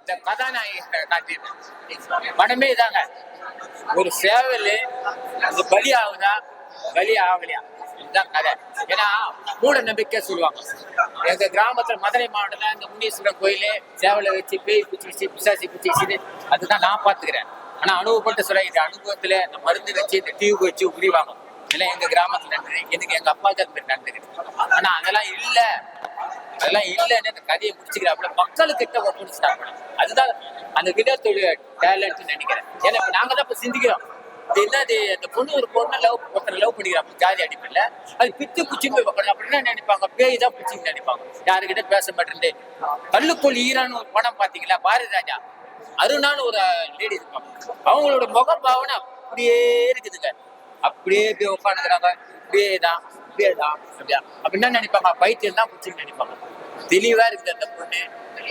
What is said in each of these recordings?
இந்த கதாநாயகி காட்டியிருக்கேன். படமே இதாங்க, ஒரு சேவல் அது பலி ஆகுதா பலி ஆகலையா, இதுதான் கதை. ஏன்னா மூட நம்பிக்கை சொல்லுவாங்க. எங்க கிராமத்துல மதுரை மாவட்டத்துல இந்த முனீஸ்வரர் கோயிலே சேவலை வச்சு பேய் பிடிச்சி பிசாசி பிடிச்சி அதுதான் நான் பாத்துக்கிறேன். ஆனா அனுபவப்பட்டு சொல்ல, இந்த அனுபவத்துல இந்த மருந்து வச்சு இந்த டியூப் வச்சு உரிவாங்க. இதெல்லாம் எங்க கிராமத்துல நடந்தது. எனக்கு எங்க அப்பா தான் நடந்துருக்கு. ஆனா அதெல்லாம் இல்லைன்னு இந்த கதையை முடிச்சுக்கிறாப்புல மக்களுக்கிட்ட ஒப்படைச்சிட்டாங்க. அதுதான் அந்த விதத்துடைய டேலண்ட் நினைக்கிறேன். ஏன்னா நாங்க தான் இப்ப சிந்திக்கிறோம். என்னது அந்த பொண்ணு ஒரு பொண்ணு ஒருத்தர் லவ் பண்ணிக்கிறாங்க ஜாதி அடிப்படையில, அது பித்து குச்சி போய் வைக்கணும் அப்படின்னா நினைப்பாங்க, பேய் தான் பிடிச்சின்னு நினைப்பாங்க. யாருக்கிட்ட பேச மாட்டேன். கல்லுக்குள் ஈரான்னு ஒரு படம் பாத்தீங்களா, பாரதி ராஜா அருணான்னு ஒரு லேடி இருப்பாங்க. அவங்களோட முக பாவனை அப்படியே இருக்குதுங்க. அப்படியே போய் உட்காந்துக்கிறாங்க. அப்படியா அப்படின்னா நினைப்பாங்க, பைத்தியம் தான் பிடிச்சின்னு நினைப்பாங்க. தெளிவா இருக்குது அந்த பொண்ணு.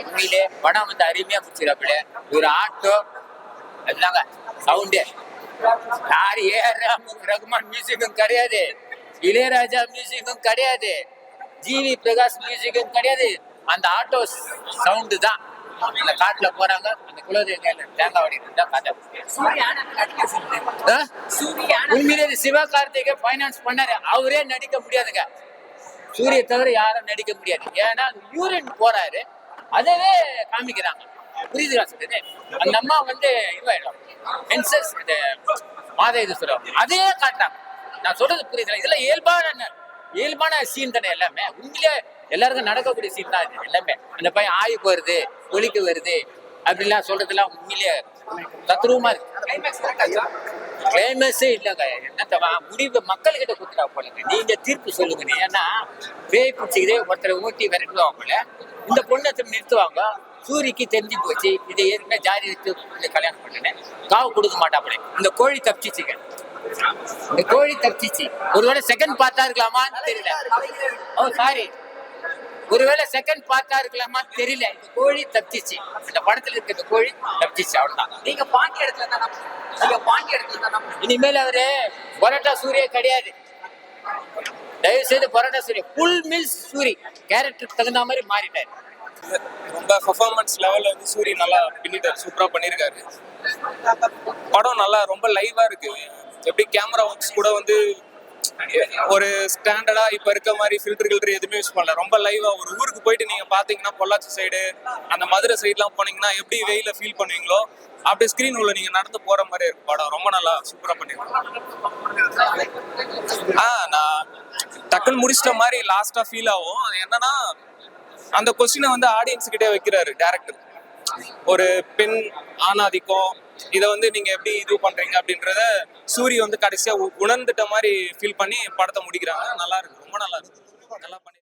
உண்மையிலே படம் வந்து அருமையா பிடிச்சிருக்காப்புல. ஒரு ஆட்டோ அதுதாங்க சவுண்டே. யார் ரகுமான் மியூசிக்கும் கிடையாது, இளையராஜா மியூசிக்கும் கிடையாது, ஜிவி பிரகாஷ் மியூசிக்கும் கிடையாது. அந்த ஆட்டோ சவுண்டு தான். அந்த காட்டுல போறாங்க, அந்த குலதெய்வம் தேங்காய் வடிக்கிறது தான் கதை. உண்மையிலே சிவகார்த்திகை பைனான்ஸ் பண்ணாரு. அவரே நடிக்க முடியாதுங்க, சூரிய தவிர யாரும் நடிக்க முடியாது. ஏன்னா யூரின் போறாரு, அதவே காமிக்கிறாங்க. புரியுதுங்களா சொல்றது? அந்த அம்மா வந்து இதுவாயிடும், மாத இது சொல்லுவாங்க, அதே காட்டுறாங்க. நான் சொல்றது புரியுதுங்களா? இதெல்லாம் இயல்பான சீன் தானே எல்லாமே. உண்மையிலே எல்லாருக்கும் நடக்கக்கூடிய சீன் தான் இது எல்லாமே. அந்த பையன் ஆய் போறது, ஒலிக்கு வருது அப்படிலாம் சொல்றதுலாம் உண்மையிலே தத்ரூபமா இருக்கு. கிளைமேக்ஸே இல்லைங்க. என்னத்தவா முடிவு மக்கள்கிட்ட கொடுத்துட்டா போலங்க. நீங்க தீர்ப்பு சொல்லுங்க. ஏன்னா பேய் பிடிச்சிக்கிதே ஒருத்தரை ஊட்டி விரட்டுவாங்க போல. இந்த பொண்ணை நிறுத்துவாங்க. சூரிக்கு தெரிஞ்சு போச்சு, இதை ஏற்கனவே ஜாதி வச்சு கல்யாணம் பண்ணினேன், காவு கொடுக்க மாட்டாப்பே. இந்த கோழி தப்பிச்சிச்சுங்க. இந்த கோழி தப்பிச்சிச்சு. ஒருவேளை செகண்ட் பார்த்தா இருக்கலாமான்னு தெரியல. ஓ சாரி, ஒருவேளை செகண்ட் பார்த்தா இருக்கலாமான்னு தெரியல. இந்த கோழி தப்பிச்சிச்சு. இந்த படத்துல இருக்க இந்த கோழி தப்பிச்சிச்சு, அவ்வளவுதான். நீங்க பாண்டி இடத்துல தான். இனிமேல் அவரு பரோட்டா சூரியே கிடையாது. தயவு செய்து பரோட்டா சூரிய, ஃபுல் மீல்ஸ் சூரி கேரக்டருக்கு தகுந்த மாதிரி மாறிட்டாரு. ரொம்ப பெர்ஃபார்மன்ஸ் லெவல்ல வந்து சூரி நல்லா பின்னிட்டாரு, சூப்பரா பண்ணிருக்காரு. படம் நல்லா ரொம்ப லைவா இருக்கு. எப்படி கேமரா ஒர்க்ஸ் கூட வந்து ஒரு ஸ்டாண்டர்டா இப்ப இருக்க மாதிரி ஃபில்டர் எதுவுமே யூஸ் பண்ணல. ரொம்ப லைவா ஒரு ஊருக்கு போயிட்டு நீங்க பாத்தீங்கன்னா பொள்ளாச்சி சைடு அந்த மதுரை சைட்லாம் போனீங்கன்னா எப்படி வெயில ஃபீல் பண்ணுவீங்களோ அப்படி ஸ்கிரீன் உள்ள நீங்க நடந்து போற மாதிரி இருக்கு. படம் ரொம்ப நல்லா சூப்பரா பண்ணிருக்கேன். நான் டக்குன்னு முடிச்சிட்ட மாதிரி லாஸ்டா ஃபீல் ஆகும். அது என்னன்னா, அந்த கொஸ்டினை வந்து ஆடியன்ஸ் கிட்டே வைக்கிறாரு டைரக்டர். ஒரு பெண் ஆணாதிக்கம் இதை வந்து நீங்க எப்படி இது பண்றீங்க அப்படின்றத சூரிய வந்து கடைசியா உணர்ந்துட்ட மாதிரி ஃபீல் பண்ணி படத்தை முடிக்கிறாங்க. நல்லா இருக்கு, ரொம்ப நல்லா இருக்கு, நல்லா பண்ணி.